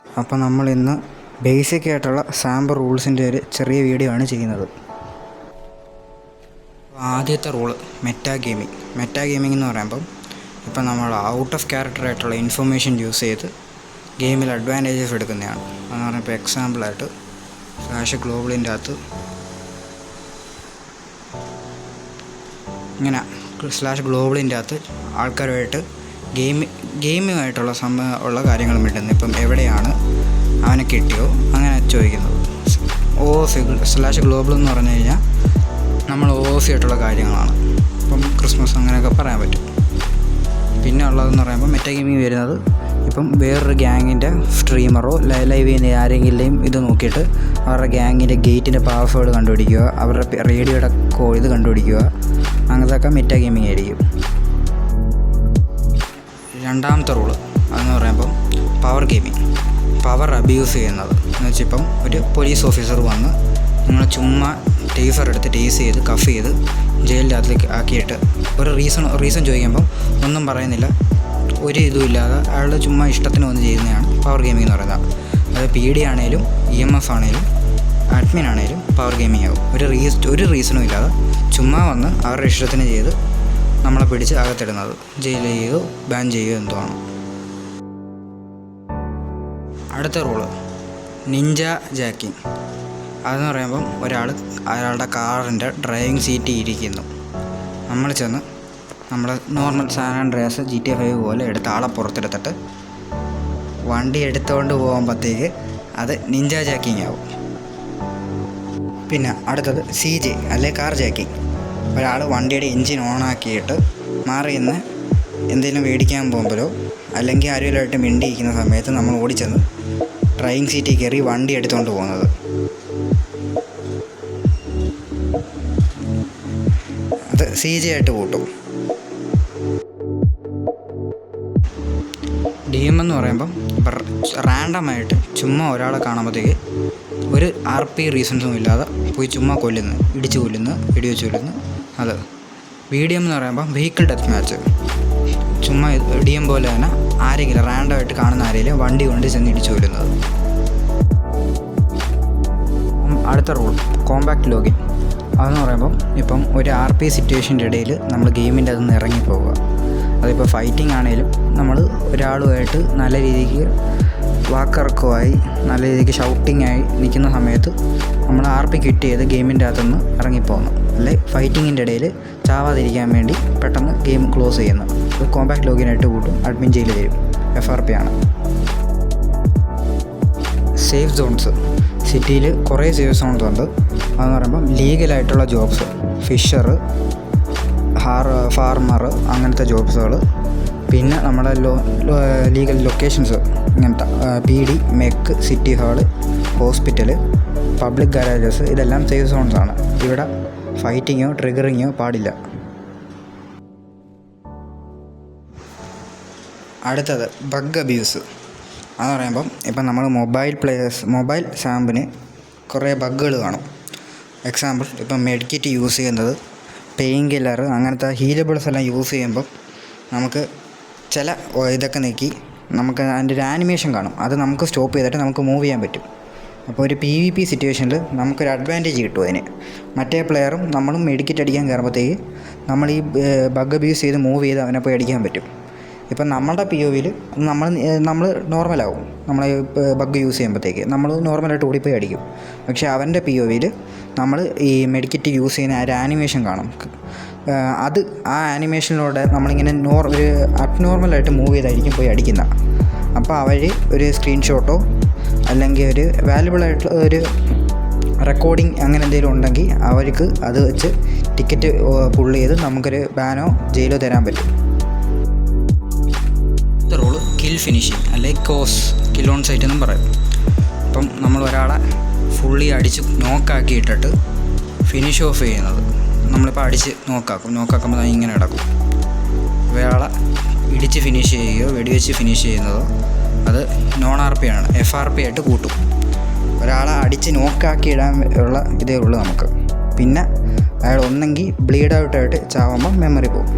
അപ്പോൾ നമ്മളിന്ന് ബേസിക് ആയിട്ടുള്ള സാമ്പിൾ റൂൾസിൻ്റെ ഒരു ചെറിയ വീഡിയോ ആണ് ചെയ്യുന്നത്. ആദ്യത്തെ റൂള് മെറ്റാ ഗെയിമിംഗ് എന്ന് പറയുമ്പം ഇപ്പം നമ്മൾ ഔട്ട് ഓഫ് ക്യാരക്ടർ ആയിട്ടുള്ള ഇൻഫർമേഷൻ യൂസ് ചെയ്ത് ഗെയിമിൽ അഡ്വാൻറ്റേജസ് എടുക്കുന്നതാണ്. അതെന്ന് പറഞ്ഞാൽ ഇപ്പോൾ എക്സാമ്പിളായിട്ട് ഫ്ലാഷ് ഗ്ലോബലിൻ്റെ അകത്ത് ഇങ്ങനെ ആൾക്കാരുമായിട്ട് ഗെയിമുമായിട്ടുള്ള ഉള്ള കാര്യങ്ങൾ മിണ്ടുന്നത്. ഇപ്പം എവിടെയാണ് അവനെ കിട്ടിയോ അങ്ങനെ ചോദിക്കുന്നത്. സ്ലാഷ് ഗ്ലോബൽ എന്ന് പറഞ്ഞു കഴിഞ്ഞാൽ നമ്മൾ OOC ആയിട്ടുള്ള കാര്യങ്ങളാണ്. ഇപ്പം ക്രിസ്മസ് അങ്ങനെയൊക്കെ പറയാൻ പറ്റും. പിന്നെ ഉള്ളതെന്ന് പറയുമ്പോൾ മെറ്റാ ഗെയിമിങ് വരുന്നത് ഇപ്പം വേറൊരു ഗ്യാങ്ങിൻ്റെ സ്ട്രീമറോ ലൈവ് ചെയ്യുന്ന ആരെങ്കിലും ഇത് നോക്കിയിട്ട് അവരുടെ ഗ്യാങ്ങിൻ്റെ ഗേറ്റിൻ്റെ പാസ്വേഡ് കണ്ടുപിടിക്കുക, അവരുടെ റേഡിയോയുടെ ഇത് കണ്ടുപിടിക്കുക, അങ്ങനത്തെയൊക്കെ മെറ്റാ ഗെയിമിങ് ആയിരിക്കും. രണ്ടാമത്തെ റൂള് അതെന്ന് പറയുമ്പം പവർ അബ്യൂസ് ചെയ്യുന്നത് എന്ന് വെച്ചാൽ ഇപ്പം ഒരു പോലീസ് ഓഫീസർ വന്ന് നിങ്ങൾ ചുമ്മാ ടേസർ എടുത്ത് ടേസ് ചെയ്ത് കഫ് ചെയ്ത് ജയിലിൻ്റെ അകത്തേക്ക് ആക്കിയിട്ട് ഒരു റീസൺ ചോദിക്കുമ്പം ഒന്നും പറയുന്നില്ല, ഒരു ഇതുമില്ലാതെ അയാളുടെ ചുമ്മാ ഇഷ്ടത്തിന് വന്ന് ചെയ്യുന്നതാണ് പവർ ഗെയിമിംഗ് എന്ന് പറയുന്നത്. അത് PD ആണെങ്കിലും EMF ആണെങ്കിലും അഡ്മിൻ ആണെങ്കിലും പവർ ഗെയിമിംഗ് ആകും. ഒരു റീസണും ഇല്ലാതെ ചുമ്മാ വന്ന് അവരുടെ ഇഷ്ടത്തിന് ചെയ്ത് നമ്മളെ പിടിച്ച് അകത്തിടുന്നത്, ജയിലിൽ ചെയ്യുകയോ ബാൻ ചെയ്യുകയോ എന്തോ ആണ്. അടുത്ത റൂള് നിഞ്ച ജാക്കിങ്. അതെന്ന് പറയുമ്പം അയാളുടെ കാറിൻ്റെ ഡ്രൈവിംഗ് സീറ്റിൽ ഇരിക്കുന്നു. നമ്മൾ ചെന്ന് നമ്മൾ നോർമൽ സാൻ ആൻഡ്രിയാസ് GTA 5 പോലെ എടുത്ത് ആളെ പുറത്തെടുത്തിട്ട് വണ്ടി എടുത്തുകൊണ്ട് പോകുമ്പോഴത്തേക്ക് അത് നിഞ്ച ജാക്കിങ് ആവും. പിന്നെ അടുത്തത് CJ അല്ലെ കാർ ജാക്കിങ്. ഒരാൾ വണ്ടിയുടെ എൻജിൻ ഓണാക്കിയിട്ട് മാറി നിന്ന് എന്തെങ്കിലും മേടിക്കാൻ പോകുമ്പോഴോ അല്ലെങ്കിൽ ആരെങ്കിലുമായിട്ട് മിണ്ടിയിരിക്കുന്ന സമയത്ത് നമ്മൾ ഓടിച്ചെന്ന് ഡ്രൈവിംഗ് സീറ്റിൽ കയറി വണ്ടി എടുത്തുകൊണ്ട് പോകുന്നത്. അത് CJ ആയിട്ട് കൂട്ടും. DM എന്ന് പറയുമ്പം റാൻഡമായിട്ട് ചുമ്മാ ഒരാളെ കാണുമ്പോഴത്തേക്ക് ഒരു RP റീസൺസും ഇല്ലാതെ പോയി ചുമ്മാ ഇടിച്ച് കൊല്ലുന്നു, വെടിവെച്ച് കൊല്ലുന്നു. അത് VDM എന്ന് പറയുമ്പം വെഹിക്കിൾ ഡെത്ത് മാച്ച്. ചുമ്മാ DM പോലെ തന്നെ ആരെങ്കിലും റാൻഡമായിട്ട് കാണുന്ന ആരെങ്കിലും വണ്ടി കൊണ്ട് ചെന്ന് ഇടിച്ചു കൊല്ലുന്നത്. അടുത്ത റൂൾ കോമ്പാക്റ്റ് ലോഗിൻ. അതെന്ന് പറയുമ്പം ഇപ്പം ഒരു RP സിറ്റുവേഷൻ്റെ ഇടയിൽ നമ്മൾ ഗെയിമിൻ്റെ അതിൽ നിന്ന് ഇറങ്ങിപ്പോവുക. അതിപ്പോൾ ഫൈറ്റിംഗ് ആണെങ്കിലും നമ്മൾ ഒരാളുമായിട്ട് നല്ല രീതിക്ക് വാക്കിറക്കമായി നല്ല രീതിക്ക് ഷൗട്ടിംഗ് ആയി നിൽക്കുന്ന സമയത്ത് നമ്മൾ RP ക്വിറ്റ് ചെയ്ത് ഗെയിമിൻ്റെ അകത്തുനിന്ന് ഇറങ്ങിപ്പോകുന്നു. അല്ലെ ഫൈറ്റിങ്ങിൻ്റെ ഇടയിൽ ചാവാതിരിക്കാൻ വേണ്ടി പെട്ടെന്ന് ഗെയിം ക്ലോസ് ചെയ്യുന്നു. അത് കോമ്പാക്റ്റ് ലോഗിനായിട്ട് കൂട്ടും, അഡ്മിൻ ജയിലിൽ വരും. FRP ആണ്. Safe zones. സിറ്റിയിൽ കുറേ സേഫ് സോൺസ് ഉണ്ട്. അതെന്ന് പറയുമ്പം ലീഗലായിട്ടുള്ള ജോബ്സ്, ഫിഷർ, ഫാർമർ, അങ്ങനത്തെ ജോബ്സുകൾ. പിന്നെ നമ്മുടെ ലീഗൽ ലൊക്കേഷൻസ് ഇങ്ങനത്തെ PD, MEC, city hall, hospital, public garages, ഇതെല്ലാം സേഫ് സോൺസാണ്. ഇവിടെ ഫൈറ്റിങ്ങോ ട്രിഗറിങ്ങോ പാടില്ല. അടുത്തത് ബഗ് അബ്യൂസ്. അതെന്ന് പറയുമ്പം ഇപ്പം നമ്മൾ മൊബൈൽ സാമ്പിന് കുറേ ബഗ്ഗുകൾ കാണും. എക്സാമ്പിൾ ഇപ്പം മെഡിക്കറ്റ് യൂസ് ചെയ്യുന്നത്, പെയിൻ കില്ലർ, അങ്ങനത്തെ ഹീലബിൾസ് എല്ലാം യൂസ് ചെയ്യുമ്പം നമുക്ക് ചില ഇതൊക്കെ നീക്കി നമുക്ക് അതിൻ്റെ ഒരു ആനിമേഷൻ കാണും. അത് നമുക്ക് സ്റ്റോപ്പ് ചെയ്തിട്ട് നമുക്ക് മൂവ് ചെയ്യാൻ പറ്റും. അപ്പോൾ ഒരു PvP സിറ്റുവേഷനിൽ നമുക്കൊരു അഡ്വാൻറ്റേജ് കിട്ടും അതിന്. മറ്റേ പ്ലെയറും നമ്മളും മെഡിക്കറ്റ് അടിക്കാൻ കയറുമ്പോഴത്തേക്ക് നമ്മൾ ഈ ബഗ് അബ്യൂസ് ചെയ്ത് മൂവ് ചെയ്ത് അവനെ പോയി അടിക്കാൻ പറ്റും. ഇപ്പം നമ്മളുടെ POVയിൽ നമ്മൾ നോർമലാവും. നമ്മൾ ബഗ് യൂസ് ചെയ്യുമ്പോഴത്തേക്ക് നമ്മൾ നോർമലായിട്ട് ഓടിപ്പോയി അടിക്കും. പക്ഷേ അവൻ്റെ POVയിൽ നമ്മൾ ഈ മെഡിക്കറ്റ് യൂസ് ചെയ്യുന്ന ഒരു ആനിമേഷൻ കാണും. അത് ആ ആനിമേഷനിലൂടെ നമ്മളിങ്ങനെ ഒരു അബ്നോർമലായിട്ട് മൂവ് ചെയ്തായിരിക്കും പോയി അടിക്കുന്നത്. അപ്പോൾ അവർ ഒരു സ്ക്രീൻഷോട്ടോ അല്ലെങ്കിൽ ഒരു വാല്യുബിളായിട്ടുള്ള ഒരു റെക്കോർഡിങ് അങ്ങനെ എന്തെങ്കിലും ഉണ്ടെങ്കിൽ അവർക്ക് അത് വെച്ച് ടിക്കറ്റ് പുള്ള് ചെയ്ത് നമുക്കൊരു ബാനോ ജയിലോ തരാൻ പറ്റും. റൂള് കിൽ ഫിനിഷിങ് അല്ലെങ്കിൽ കിൽ ഓൺ സൈറ്റ് എന്നും പറയും. ഇപ്പം നമ്മൾ ഒരാളെ ഫുള്ളി അടിച്ച് നോക്കാക്കിയിട്ടിട്ട് ഫിനിഷ് ഓഫ് ചെയ്യുന്നത്. നമ്മളിപ്പോൾ അടിച്ച് നോക്കാക്കുമ്പോൾ ഇങ്ങനെ കിടക്കും. ഒരാളെ ഇടിച്ച് ഫിനിഷ് ചെയ്യുകയോ വെടിവെച്ച് ഫിനിഷ് ചെയ്യുന്നതോ അത് നോൺ RP ആണ്, FRP ആയിട്ട് കൂട്ടും. ഒരാളെ അടിച്ച് നോക്കാക്കി ഇടാൻ ഉള്ള ഇതേ ഉള്ളൂ നമുക്ക്. പിന്നെ അയാൾ ഒന്നെങ്കിൽ ബ്ലീഡ് ഔട്ടായിട്ട് ചാവുമ്പം മെമ്മറി പോകും.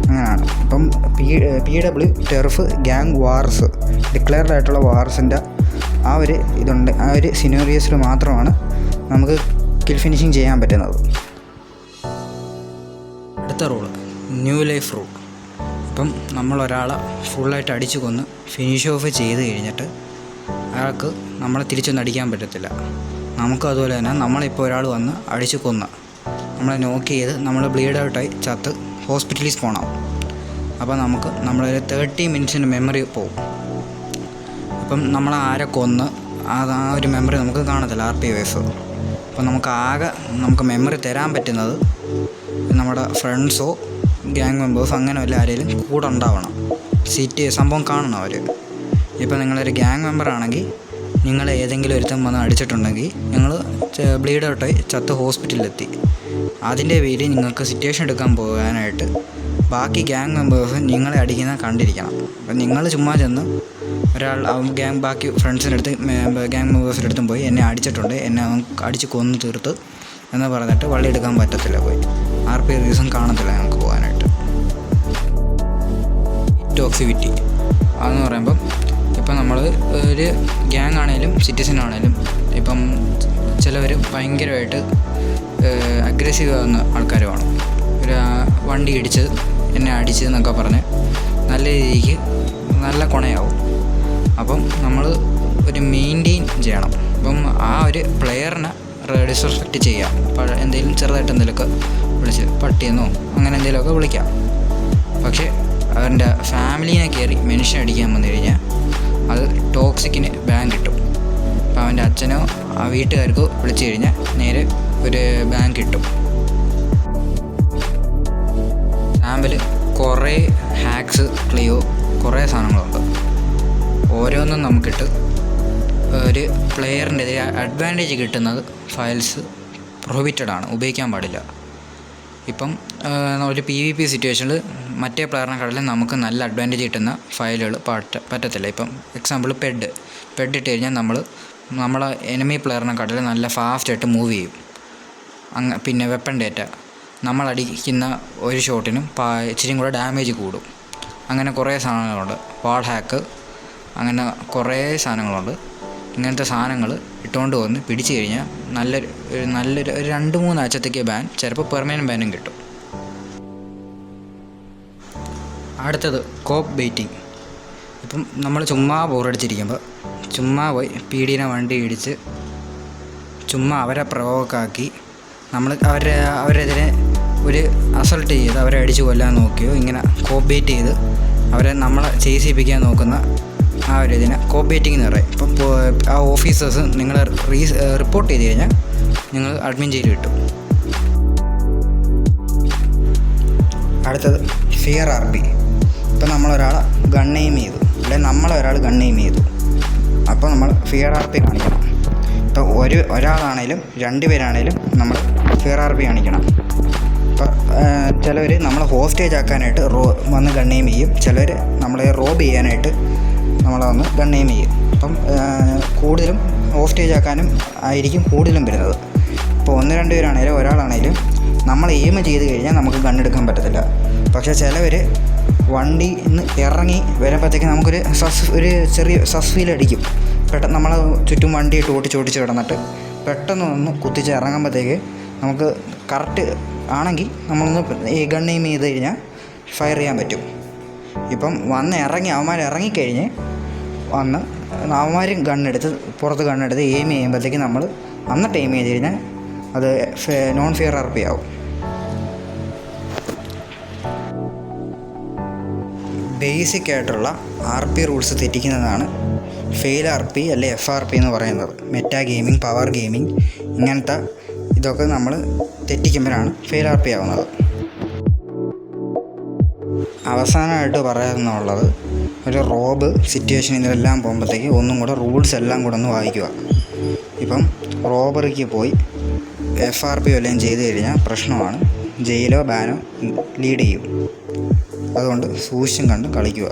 അങ്ങനെയാണ്. അപ്പം PW turf gang wars declared ആയിട്ടുള്ള വാർസിൻ്റെ ആ ഒരു ഇതുണ്ട്, ആ ഒരു സിനോറിയോസിൽ മാത്രമാണ് നമുക്ക് കിൽ ഫിനിഷിങ് ചെയ്യാൻ പറ്റുന്നത്. അടുത്ത റൂള് ന്യൂ ലൈഫ് റൂൾ. ഇപ്പം നമ്മളൊരാളെ ഫുള്ളായിട്ട് അടിച്ചു കൊന്ന് ഫിനിഷ് ഓഫ് ചെയ്ത് കഴിഞ്ഞിട്ട് അയാൾക്ക് നമ്മളെ തിരിച്ചൊന്നും അടിക്കാൻ പറ്റത്തില്ല. നമുക്കും അതുപോലെ തന്നെ നമ്മളിപ്പോൾ ഒരാൾ വന്ന് അടിച്ചു കൊന്ന് നമ്മളെ നോക്ക് ചെയ്ത് നമ്മൾ ബ്ലീഡ് ഔട്ടായി ചത്ത് ഹോസ്പിറ്റലിൽ പോകണം. അപ്പോൾ നമുക്ക് നമ്മളൊരു 30 മിനിറ്റ്സിൻ്റെ മെമ്മറി പോകും. ഇപ്പം നമ്മൾ ആരെ കൊന്ന് ആ ഒരു മെമ്മറി നമുക്ക് കാണത്തില്ല RP വൈസ്. അപ്പം നമുക്ക് മെമ്മറി തരാൻ പറ്റുന്നത് നമ്മുടെ ഫ്രണ്ട്സോ ഗ്യാങ് മെമ്പേഴ്സോ അങ്ങനെ വല്ല ആരെങ്കിലും കൂടെ ഉണ്ടാവണം, സംഭവം കാണണം അവർ. ഇപ്പം നിങ്ങളൊരു ഗ്യാങ് മെമ്പറാണെങ്കിൽ നിങ്ങൾ ഏതെങ്കിലും ഒരുത്തം വന്ന് അടിച്ചിട്ടുണ്ടെങ്കിൽ നിങ്ങൾ ബ്ലീഡ് ഔട്ടായി ചത്ത് ഹോസ്പിറ്റലിലെത്തി. അതിൻ്റെ പേരിൽ നിങ്ങൾക്ക് സിറ്റുവേഷൻ എടുക്കാൻ പോകാനായിട്ട് ബാക്കി ഗ്യാങ് മെമ്പേഴ്സ് നിങ്ങളെ അടിക്കുന്ന കണ്ടിരിക്കണം. അപ്പം നിങ്ങൾ ചുമ്മാ ചെന്ന് ബാക്കി ഫ്രണ്ട്സിൻ്റെ അടുത്ത് ഗ്യാങ് മെമ്പേഴ്സിൻ്റെ അടുത്തും പോയി എന്നെ അടിച്ചിട്ടുണ്ട്, എന്നെ അവൻ അടിച്ച് കൊന്ന് തീർത്ത് എന്ന് പറഞ്ഞിട്ട് വള്ളി എടുക്കാൻ പറ്റത്തില്ല. പോയി RP റീസൺ കാണത്തില്ല ഞങ്ങൾക്ക് പോകാനായിട്ട്. ടോക്സിവിറ്റി അതെന്ന് പറയുമ്പം ഇപ്പം നമ്മൾ ഒരു ഗ്യാങ് ആണെങ്കിലും സിറ്റിസൺ ആണെങ്കിലും ഇപ്പം ചിലവർ ഭയങ്കരമായിട്ട് അഗ്രസീവ് ആകുന്ന ആൾക്കാർ വേണം. ഒരു വണ്ടി ഇടിച്ച് എന്നെ അടിച്ച് എന്നൊക്കെ പറഞ്ഞ് നല്ല രീതിക്ക് നല്ല കൊണയാവും. അപ്പം നമ്മൾ ഒരു മെയിൻറ്റെയിൻ ചെയ്യണം. അപ്പം ആ ഒരു പ്ലെയറിനെ ഡിസ്റെസ്പെക്റ്റ് ചെയ്യാം. എന്തെങ്കിലും ചെറുതായിട്ട് എന്തെങ്കിലുമൊക്കെ വിളിച്ച് പട്ടിയെന്നോ അങ്ങനെ എന്തെങ്കിലുമൊക്കെ വിളിക്കാം. പക്ഷേ അവൻ്റെ ഫാമിലീനെ കയറി മനുഷ്യൻ അടിക്കാൻ വന്നു കഴിഞ്ഞാൽ അത് ടോക്സിക്കിന് ബാൻ കിട്ടും. അപ്പോൾ അവൻ്റെ അച്ഛനോ ആ വീട്ടുകാർക്കോ വിളിച്ചു കഴിഞ്ഞാൽ നേരെ ഒരു ബാൻ കിട്ടും. സാമ്പിൽ കുറേ ഹാക്സ് ക്ലിയോ കുറേ സാധനങ്ങളുണ്ട്. ഓരോന്നും നമുക്കിട്ട് ഒരു പ്ലെയറിൻ്റെ അഡ്വാൻറ്റേജ് കിട്ടുന്നത് ഫയൽസ് പ്രൊഹിബിറ്റഡ് ആണ്, ഉപയോഗിക്കാൻ പാടില്ല. ഇപ്പം ഒരു PvP സിറ്റുവേഷനിൽ മറ്റേ പ്ലെയറിനെക്കാട്ടിലും നമുക്ക് നല്ല അഡ്വാൻറ്റേജ് കിട്ടുന്ന ഫയലുകൾ പറ്റത്തില്ല. ഇപ്പം എക്സാമ്പിൾ പെഡ് ഇട്ട് കഴിഞ്ഞാൽ നമ്മളെ എനിമി പ്ലെയറിനെക്കാട്ടിലും നല്ല ഫാസ്റ്റായിട്ട് മൂവ് ചെയ്യും. പിന്നെ വെപ്പൺ ഡേറ്റ നമ്മളടിക്കുന്ന ഒരു ഷോട്ടിനും ഇച്ചിരിയും കൂടെ ഡാമേജ് കൂടും. അങ്ങനെ കുറേ സാധനങ്ങളുണ്ട്. വാൾ ഹാക്ക് അങ്ങനെ കുറേ സാധനങ്ങളുണ്ട്. ഇങ്ങനത്തെ സാധനങ്ങൾ ഇട്ടുകൊണ്ട് വന്ന് പിടിച്ചു കഴിഞ്ഞാൽ നല്ലൊരു 2-3 ആഴ്ചത്തേക്ക് ബാൻ, ചിലപ്പോൾ പെർമനൻറ്റ് ബാനും കിട്ടും. അടുത്തത് കോപ്പ് ബെയിറ്റിംഗ്. ഇപ്പം നമ്മൾ ചുമ്മാ ബോറടിച്ചിരിക്കുമ്പോൾ ചുമ്മാ പോയി PD വണ്ടി ഇടിച്ച് ചുമ്മാ അവരെ പ്രൊവോക്കാക്കി നമ്മൾ അവരെതിരെ ഒരു അസൾട്ട് ചെയ്ത് അവരെ അടിച്ച് കൊല്ലാൻ നോക്കിയോ ഇങ്ങനെ കോപ്പ് ബെയിറ്റ് ചെയ്ത് അവരെ നമ്മളെ ചെയ്യിപ്പിക്കാൻ നോക്കുന്ന ആ ഒരു ഇതിനെ കോപ്പ് ബെയിറ്റിംഗ് എന്ന് പറയും. ഇപ്പം ആ ഓഫീസേഴ്സ് നിങ്ങൾ റിപ്പോർട്ട് ചെയ്ത് കഴിഞ്ഞാൽ നിങ്ങൾ അഡ്മിൻ ജയിൽ കിട്ടും. അടുത്തത് ഫിയർ RP. ഇപ്പം നമ്മളൊരാളെ ഗണ്ണെയിം ചെയ്തു, അല്ലെങ്കിൽ നമ്മളൊരാൾ ഗണ്ണെയിം ചെയ്തു, അപ്പോൾ നമ്മൾ ഫിയർ RP കാണിക്കണം. ഇപ്പോൾ ഒരാളാണേലും 2 പേരാണേലും നമ്മൾ ഫിയർ RP കാണിക്കണം. ഇപ്പോൾ ചിലവർ നമ്മൾ ഹോസ്റ്റേജ് ആക്കാനായിട്ട് വന്ന് ഗണ്ണെയിം ചെയ്യും, ചിലവർ നമ്മളെ റോബ് ചെയ്യാനായിട്ട് നമ്മളെ വന്ന് ഗണ്ണെയിം ചെയ്യും. അപ്പം കൂടുതലും ഹോസ്റ്റേജ് ആക്കാനും ആയിരിക്കും കൂടുതലും വരുന്നത്. ഇപ്പോൾ 1-2 പേരാണേലും ഒരാളാണേലും നമ്മൾ എയിം ചെയ്ത് കഴിഞ്ഞാൽ നമുക്ക് ഗണ്ണെടുക്കാൻ പറ്റത്തില്ല. പക്ഷേ ചിലവർ വണ്ടിയിൽ നിന്ന് ഇറങ്ങി വരുമ്പോഴത്തേക്ക് നമുക്കൊരു ചെറിയ ഫീൽ അടിക്കും. പെട്ടെന്ന് നമ്മളെ ചുറ്റും വണ്ടിയിട്ട് ഓടിച്ച് കിടന്നിട്ട് പെട്ടെന്ന് ഒന്ന് കുത്തിച്ച് ഇറങ്ങുമ്പോഴത്തേക്ക് നമുക്ക് കറക്റ്റ് ആണെങ്കിൽ നമ്മളൊന്ന് ഈ ഗണ്ണെയിം ചെയ്ത് കഴിഞ്ഞാൽ ഫയർ ചെയ്യാൻ പറ്റും. ഇപ്പം അവന്മാർ ഇറങ്ങിക്കഴിഞ്ഞ് അവന്മാരും പുറത്ത് ഗണ്ണെടുത്ത് എയിം ചെയ്യുമ്പോഴത്തേക്ക് നമ്മൾ എന്നിട്ട് എയിം ചെയ്ത് കഴിഞ്ഞാൽ അത് നോൺ ഫിയർ RP ആവും. ബേസിക് ആയിട്ടുള്ള RP റൂൾസ് തെറ്റിക്കുന്നതാണ് ഫെയിൽ RP അല്ലെ FRP എന്ന് പറയുന്നത്. മെറ്റാ ഗെയിമിംഗ്, പവർ ഗെയിമിംഗ് ഇങ്ങനത്തെ ഇതൊക്കെ നമ്മൾ തെറ്റിക്കുമ്പോഴാണ് ഫെയിൽ RP ആവുന്നത്. അവസാനമായിട്ട് പറയാമെന്നുള്ളത് ഒരു റോബ് സിറ്റുവേഷൻ ഇതിലെല്ലാം പോകുമ്പോഴത്തേക്ക് ഒന്നും കൂടെ റൂൾസ് എല്ലാം കൂടെ ഒന്ന് വായിക്കുക. ഇപ്പം റോബറിക്ക് പോയി FRP വല്ലതും ചെയ്ത് കഴിഞ്ഞാൽ പ്രശ്നമാണ്, ജയിലോ ബാനോ ലീഡ് ചെയ്യും. അതുകൊണ്ട് സൂക്ഷിച്ചും കണ്ടും കളിക്കുക.